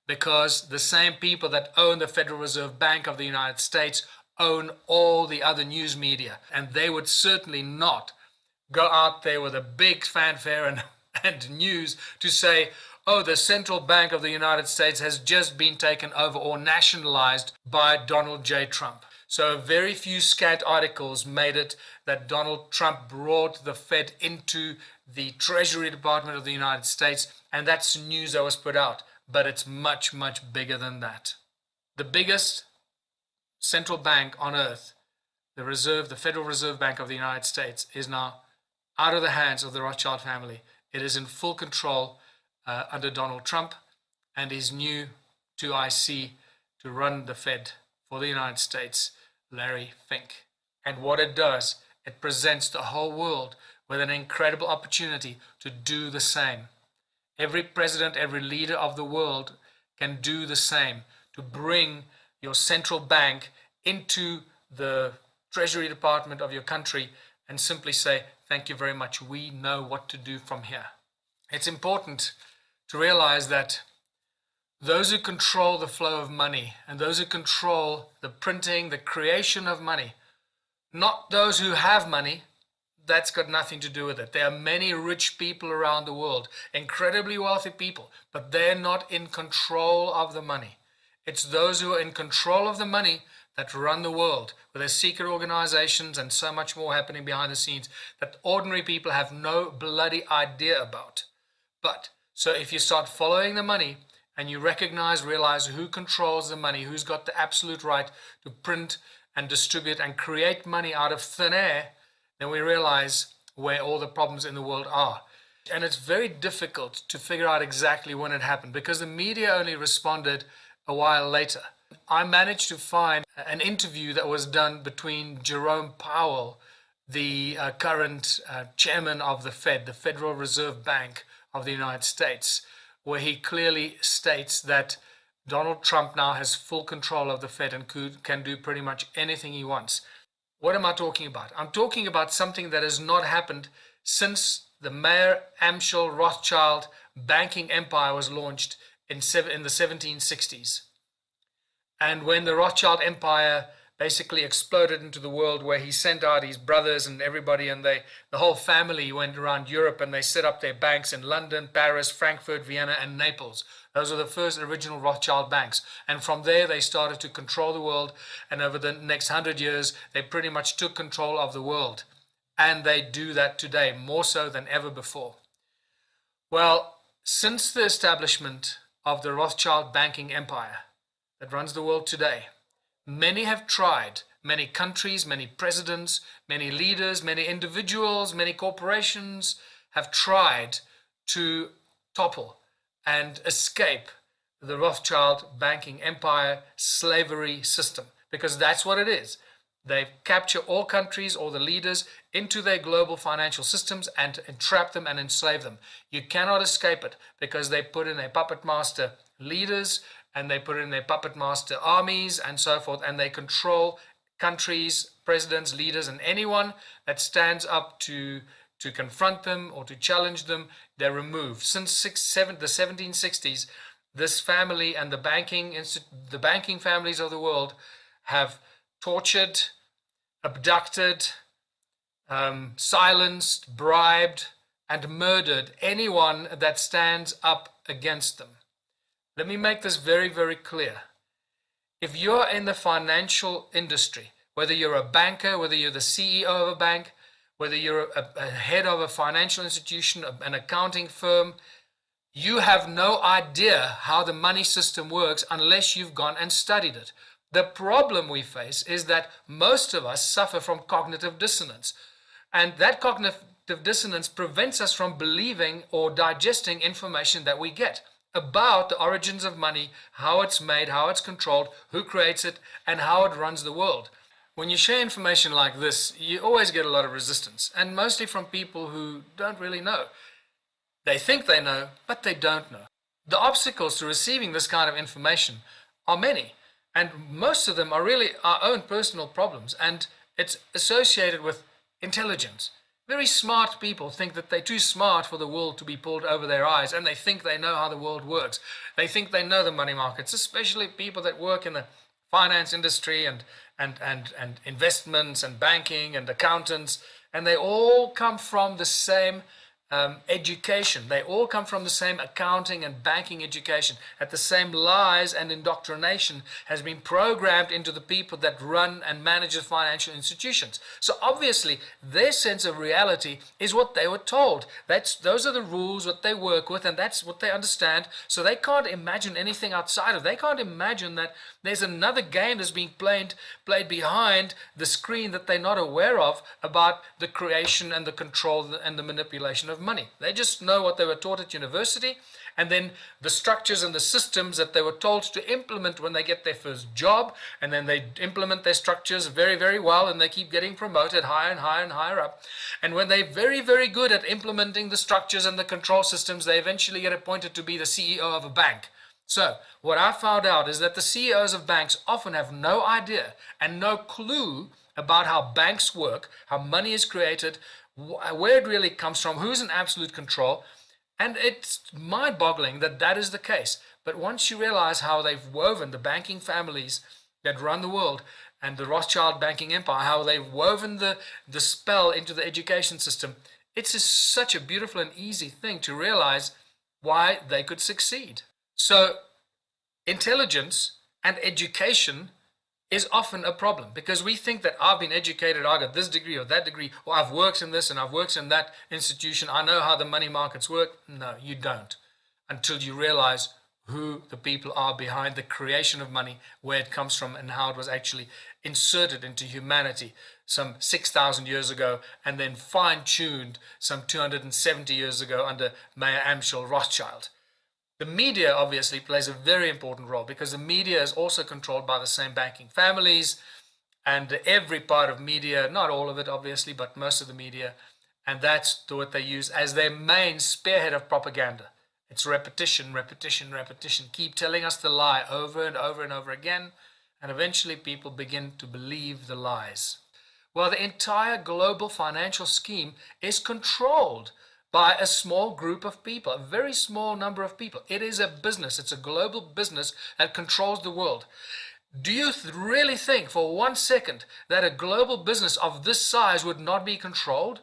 because the same people that own the Federal Reserve Bank of the United States own all the other news media, and they would certainly not go out there with a big fanfare and news to say, oh, the central bank of the United States has just been taken over or nationalized by Donald J. Trump. So very few scant articles made it that Donald Trump brought the Fed into the Treasury Department of the United States, and that's news that was put out. But it's much, much bigger than that. The biggest central bank on earth, the Federal Reserve Bank of the United States, is now out of the hands of the Rothschild family. It is in full control under Donald Trump and his new 2IC to run the Fed for the United States, Larry Fink. And what it does, it presents the whole world with an incredible opportunity to do the same. Every president, every leader of the world can do the same, to bring your central bank into the Treasury Department of your country and simply say, thank you very much, we know what to do from here. It's important to realize that those who control the flow of money and those who control the printing, the creation of money, not those who have money, that's got nothing to do with it. There are many rich people around the world, incredibly wealthy people, but they're not in control of the money. It's those who are in control of the money that run the world, with their secret organizations and so much more happening behind the scenes that ordinary people have no bloody idea about. But, so if you start following the money and you realize who controls the money, who's got the absolute right to print and distribute and create money out of thin air, then we realize where all the problems in the world are. And it's very difficult to figure out exactly when it happened because the media only responded a while later. I managed to find an interview that was done between Jerome Powell, the current chairman of the Fed, the Federal Reserve Bank of the United States, where he clearly states that Donald Trump now has full control of the Fed and can do pretty much anything he wants. What am I talking about? I'm talking about something that has not happened since the Mayer Amschel Rothschild banking empire was launched in the 1760s. And when the Rothschild empire basically exploded into the world, where he sent out his brothers and everybody, and the whole family went around Europe and they set up their banks in London, Paris, Frankfurt, Vienna, and Naples. Those are the first original Rothschild banks. And from there, they started to control the world. And over the next 100 years, they pretty much took control of the world. And they do that today, more so than ever before. Well, since the establishment of the Rothschild banking empire that runs the world today, many have tried, many countries, many presidents, many leaders, many individuals, many corporations have tried to topple and escape the Rothschild banking empire slavery system, because that's what it is. They capture all countries, all the leaders, into their global financial systems and entrap them and enslave them. You cannot escape it because they put in their puppet master leaders and they put in their puppet master armies and so forth, and they control countries, presidents, leaders, and anyone that stands up to confront them or to challenge them, they're removed. Since the 1760s, this family and the banking families of the world have tortured, abducted, silenced, bribed, and murdered anyone that stands up against them. Let me make this very, very clear. If you're in the financial industry, whether you're a banker, whether you're the CEO of a bank, whether you're a head of a financial institution, an accounting firm, you have no idea how the money system works unless you've gone and studied it. The problem we face is that most of us suffer from cognitive dissonance. And that cognitive dissonance prevents us from believing or digesting information that we get about the origins of money, how it's made, how it's controlled, who creates it, and how it runs the world. When you share information like this, you always get a lot of resistance, and mostly from people who don't really know. They think they know, but they don't know. The obstacles to receiving this kind of information are many, and most of them are really our own personal problems, and it's associated with intelligence. Very smart people think that they're too smart for the world to be pulled over their eyes, and they think they know how the world works. They think they know the money markets, especially people that work in the finance industry and investments and banking and accountants, and they all come from the same education. They all come from the same accounting and banking education, at the same lies and indoctrination has been programmed into the people that run and manage the financial institutions. So obviously their sense of reality is what they were told. Those are the rules what they work with, and that's what they understand. So they can't imagine anything outside of. They can't imagine that there's another game that's being played behind the screen that they're not aware of, about the creation and the control and the manipulation of money. They just know what they were taught at university, and then the structures and the systems that they were told to implement when they get their first job, and then they implement their structures very, very well, and they keep getting promoted higher and higher and higher up. And when they're very, very good at implementing the structures and the control systems, they eventually get appointed to be the CEO of a bank. So what I found out is that the CEOs of banks often have no idea and no clue about how banks work, how money is created, where it really comes from, who's in absolute control. And it's mind-boggling that that is the case. But once you realize how they've woven the banking families that run the world and the Rothschild banking empire, how they've woven the spell into the education system, it's just such a beautiful and easy thing to realize why they could succeed. So intelligence and education is often a problem, because we think that I've been educated, I got this degree or that degree, or I've worked in this and I've worked in that institution, I know how the money markets work. No, you don't, until you realize who the people are behind the creation of money, where it comes from, and how it was actually inserted into humanity some 6,000 years ago, and then fine-tuned some 270 years ago under Mayer Amschel Rothschild. The media obviously plays a very important role, because the media is also controlled by the same banking families, and every part of media, not all of it obviously, but most of the media, and that's what they use as their main spearhead of propaganda. It's repetition, repetition, repetition. Keep telling us the lie over and over and over again, and eventually people begin to believe the lies. Well, the entire global financial scheme is controlled by a small group of people, a very small number of people. It is a business. It's a global business that controls the world. Do you really think for 1 second that a global business of this size would not be controlled?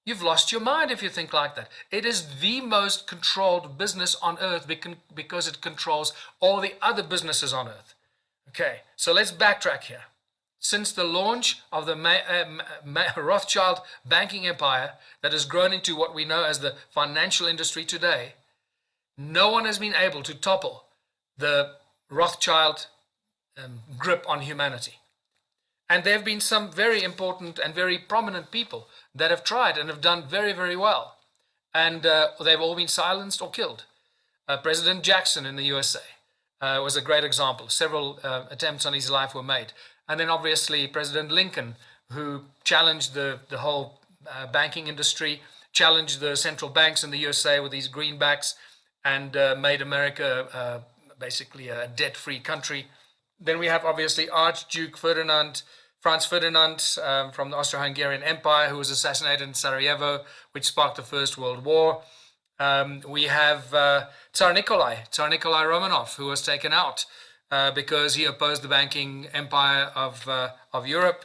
You've lost your mind if you think like that. It is the most controlled business on earth because it controls all the other businesses on earth. Okay, so let's backtrack here. Since the launch of the Rothschild banking empire that has grown into what we know as the financial industry today, no one has been able to topple the Rothschild grip on humanity. And there have been some very important and very prominent people that have tried and have done very, very well. And they've all been silenced or killed. President Jackson in the USA was a great example. Several attempts on his life were made. And then obviously President Lincoln, who challenged the whole banking industry, challenged the central banks in the USA with these greenbacks, and made America basically a debt-free country. Then we have obviously Archduke Franz Ferdinand from the Austro-Hungarian Empire, who was assassinated in Sarajevo, which sparked the First World War. We have Tsar Nikolai Romanov, who was taken out because he opposed the banking empire of Europe,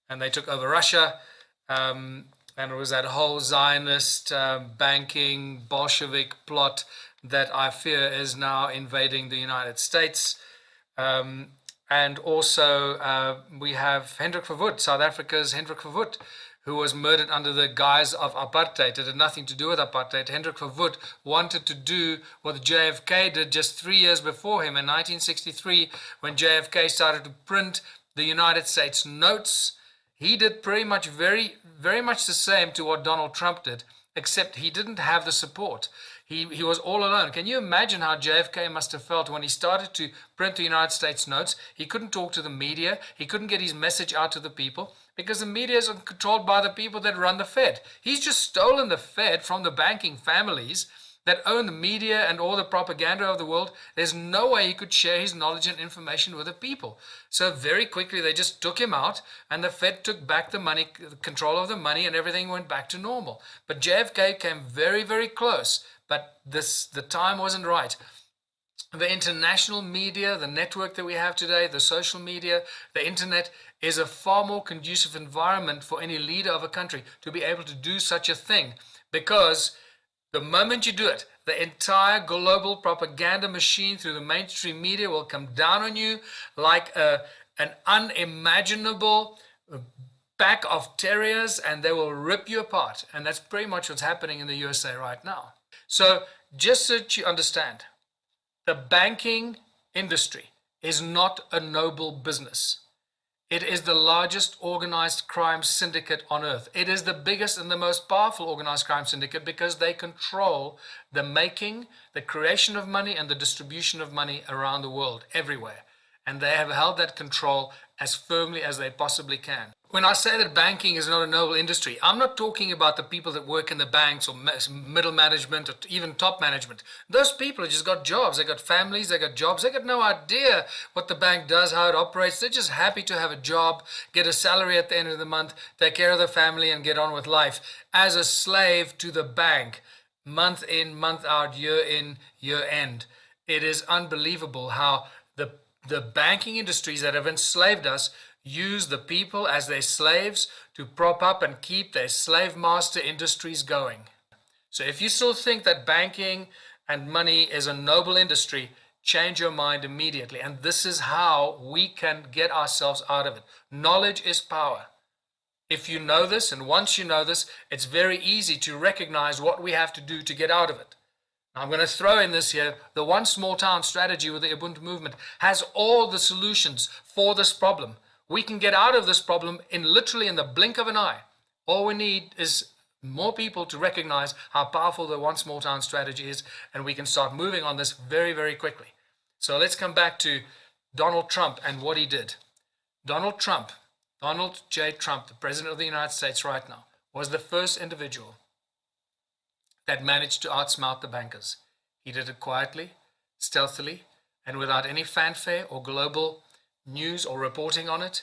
and they took over Russia. And it was that whole Zionist banking Bolshevik plot that I fear is now invading the United States. And also we have Hendrik Verwoerd, South Africa's Hendrik Verwoerd, who was murdered under the guise of apartheid. It had nothing to do with apartheid. Hendrik Verwoerd wanted to do what JFK did just 3 years before him in 1963, when JFK started to print the United States notes. He did pretty much very much the same to what Donald Trump did, except he didn't have the support. He was all alone. Can you imagine how JFK must have felt when he started to print the United States notes? He couldn't talk to the media. He couldn't get his message out to the people because the media is controlled by the people that run the Fed. He's just stolen the Fed from the banking families that own the media and all the propaganda of the world, there's no way he could share his knowledge and information with the people. So very quickly they just took him out, and the Fed took back the money, control of the money, and everything went back to normal. But JFK came very, very close, but the time wasn't right. The international media, the network that we have today, the social media, the internet, is a far more conducive environment for any leader of a country to be able to do such a thing, because the moment you do it, the entire global propaganda machine through the mainstream media will come down on you like an unimaginable pack of terriers, and they will rip you apart. And that's pretty much what's happening in the USA right now. So just so that you understand, the banking industry is not a noble business. It is the largest organized crime syndicate on earth. It is the biggest and the most powerful organized crime syndicate because they control the making, the creation of money, and the distribution of money around the world, everywhere. And they have held that control as firmly as they possibly can. When I say that banking is not a noble industry, I'm not talking about the people that work in the banks or middle management or even top management. Those people have just got jobs. They got families, they got jobs. They got no idea what the bank does, how it operates. They're just happy to have a job, get a salary at the end of the month, take care of their family, and get on with life as a slave to the bank, month in, month out, year in, year end. It is unbelievable how the banking industries that have enslaved us use the people as their slaves to prop up and keep their slave master industries going. So if you still think that banking and money is a noble industry, change your mind immediately. And this is how we can get ourselves out of it. Knowledge is power. If you know this, and once you know this, it's very easy to recognize what we have to do to get out of it. I'm going to throw in this here. The one small town strategy with the Ubuntu movement has all the solutions for this problem. We can get out of this problem literally in the blink of an eye. All we need is more people to recognize how powerful the one small town strategy is, and we can start moving on this very, very quickly. So let's come back to Donald Trump and what he did. Donald J. Trump, the President of the United States right now, was the first individual that managed to outsmart the bankers. He did it quietly, stealthily, and without any fanfare or global news or reporting on it.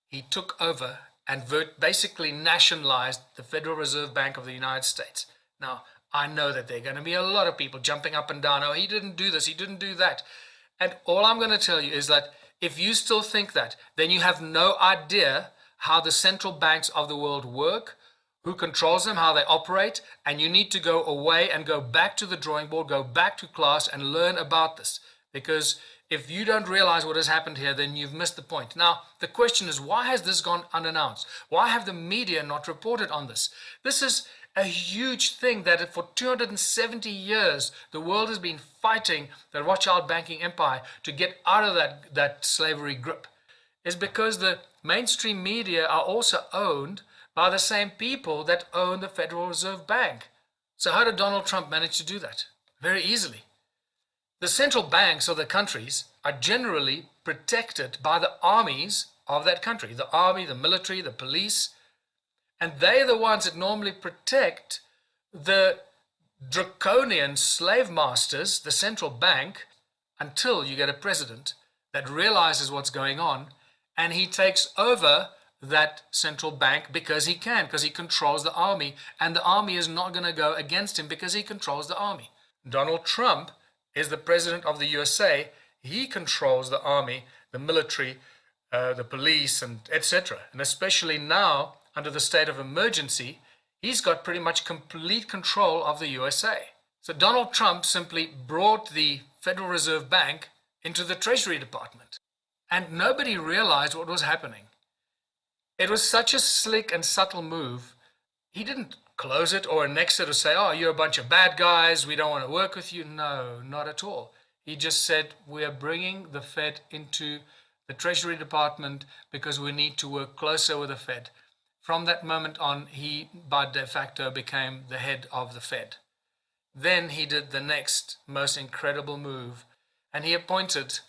He took over and basically nationalized the Federal Reserve Bank of the United States. Now, I know that there are going to be a lot of people jumping up and down, oh, he didn't do this, he didn't do that. And all I'm going to tell you is that if you still think that, then you have no idea how the central banks of the world work, who controls them, how they operate, and you need to go away and go back to the drawing board, go back to class and learn about this. Because if you don't realize what has happened here, then you've missed the point. Now, the question is, why has this gone unannounced? Why have the media not reported on this? This is a huge thing that for 270 years, the world has been fighting the Rothschild banking empire to get out of that slavery grip. It's because the mainstream media are also owned by the same people that own the Federal Reserve Bank. So how did Donald Trump manage to do that? Very easily. The central banks of the countries are generally protected by the armies of that country. The army, the military, the police. And they're the ones that normally protect the draconian slave masters, the central bank, until you get a president that realizes what's going on and he takes over that central bank because he can, because he controls the army, and the army is not going to go against him because he controls the army. Donald Trump is the president of the USA. He controls the army, the military, the police, and etc. And especially now, under the state of emergency, he's got pretty much complete control of the USA. So Donald Trump simply brought the Federal Reserve Bank into the Treasury Department. And nobody realized what was happening. It was such a slick and subtle move. He didn't close it or annex it or say, oh, you're a bunch of bad guys, we don't want to work with you. No, not at all. He just said, we are bringing the Fed into the Treasury Department because we need to work closer with the Fed. From that moment on, he, by de facto, became the head of the Fed. Then he did the next most incredible move, and he appointed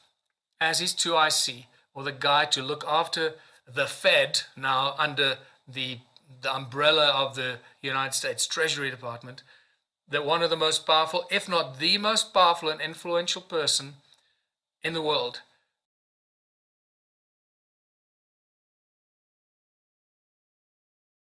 as his 2IC, or the guy to look after the Fed, now under the umbrella of the United States Treasury Department, that one of the most powerful, if not the most powerful and influential person in the world,